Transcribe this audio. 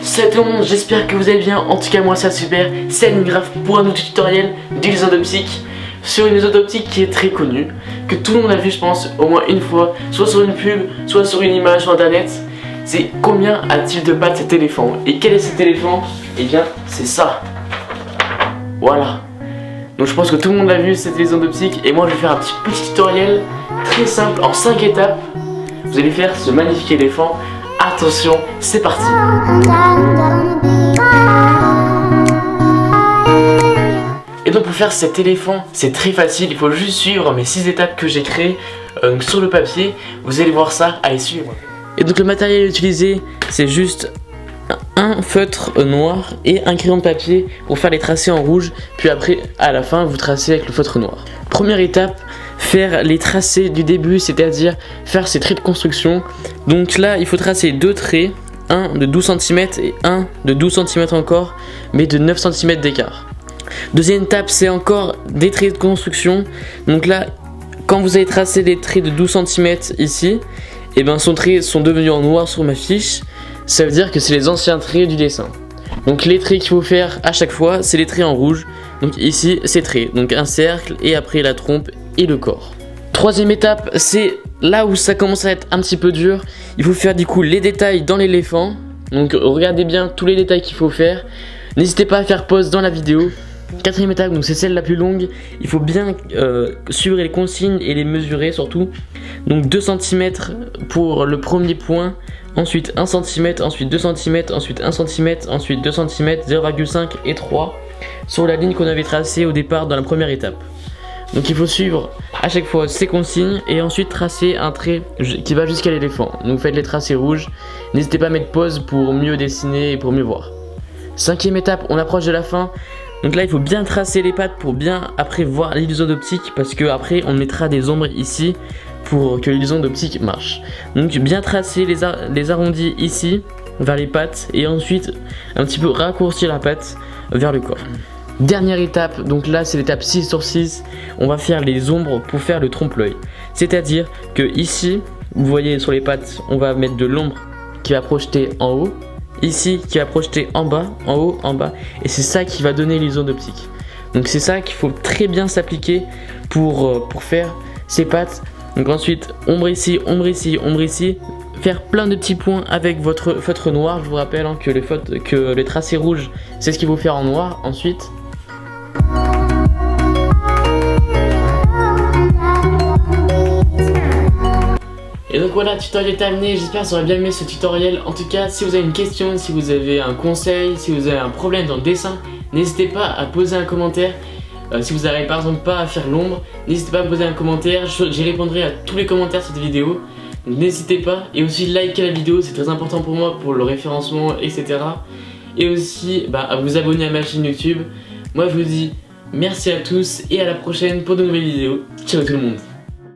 Salut tout le monde, j'espère que vous allez bien. En tout cas moi ça super. C'est Minecraft pour un nouveau tutoriel d'isodoptique sur une isodoptique qui est très connue, que tout le monde a vu je pense au moins une fois, soit sur une pub, soit sur une image sur internet. C'est combien a-t-il de pattes cet éléphant? Et quel est cet éléphant? Et bien c'est ça. Voilà. Donc je pense que tout le monde a vu cette isodoptique. Et moi je vais faire un petit tutoriel très simple en 5 étapes. Vous allez faire ce magnifique éléphant. Attention, c'est parti. Et donc pour faire cet éléphant, c'est très facile, il faut juste suivre mes 6 étapes que j'ai créées sur le papier. Vous allez voir ça, allez suivre. Et donc le matériel utilisé, c'est juste un feutre noir et un crayon de papier pour faire les tracés en rouge. Puis après, à la fin, vous tracez avec le feutre noir. Première étape, faire les tracés du début, c'est-à-dire faire ces traits de construction. Donc là, il faut tracer 2 traits, un de 12 cm et un de 12 cm encore, mais de 9 cm d'écart. Deuxième étape, c'est encore des traits de construction. Donc là, quand vous avez tracé les traits de 12 cm ici, et ben son trait sont devenus en noir sur ma fiche. Ça veut dire que c'est les anciens traits du dessin. Donc les traits qu'il faut faire à chaque fois, c'est les traits en rouge. Donc ici, ces traits, donc un cercle et après la trompe et le corps. Troisième étape, c'est là où ça commence à être un petit peu dur. Il faut faire du coup les détails dans l'éléphant. Donc regardez bien tous les détails qu'il faut faire. N'hésitez pas à faire pause dans la vidéo. Quatrième étape, donc c'est celle la plus longue. Il faut bien suivre les consignes et les mesurer surtout. Donc 2 cm pour le premier point. Ensuite 1 cm, ensuite 2 cm, ensuite 1 cm, ensuite 2 cm, 0,5 et 3 sur la ligne qu'on avait tracée au départ dans la première étape. Donc il faut suivre à chaque fois ces consignes et ensuite tracer un trait qui va jusqu'à l'éléphant. Donc faites les tracés rouges. N'hésitez pas à mettre pause pour mieux dessiner et pour mieux voir. Cinquième étape, on approche de la fin. Donc là il faut bien tracer les pattes pour bien après voir l'illusion d'optique, parce que après on mettra des ombres ici pour que l'illusion d'optique marche. Donc bien tracer les arrondis ici vers les pattes et ensuite un petit peu raccourcir la patte vers le corps. Dernière étape, donc là c'est l'étape 6 sur 6, on va faire les ombres pour faire le trompe-l'œil. C'est-à-dire que ici, vous voyez sur les pattes, on va mettre de l'ombre qui va projeter en haut, ici qui va projeter en bas, en haut, en bas, et c'est ça qui va donner l'illusion d'optique. Donc c'est ça qu'il faut très bien s'appliquer pour faire ces pattes. Donc ensuite, ombre ici, ombre ici, ombre ici. Faire plein de petits points avec votre feutre noir. Je vous rappelle que le tracé rouge, c'est ce qu'il faut faire en noir. Ensuite, et donc voilà, le tutoriel est terminé. J'espère que vous aurez bien aimé ce tutoriel. En tout cas, si vous avez une question, si vous avez un conseil, si vous avez un problème dans le dessin, n'hésitez pas à poser un commentaire. Si vous n'arrivez par exemple pas à faire l'ombre, n'hésitez pas à me poser un commentaire. J'y répondrai à tous les commentaires de cette vidéo. Donc n'hésitez pas. Et aussi liker la vidéo, c'est très important pour moi, pour le référencement, etc. Et aussi à vous abonner à ma chaîne YouTube. Moi je vous dis merci à tous et à la prochaine pour de nouvelles vidéos. Ciao tout le monde.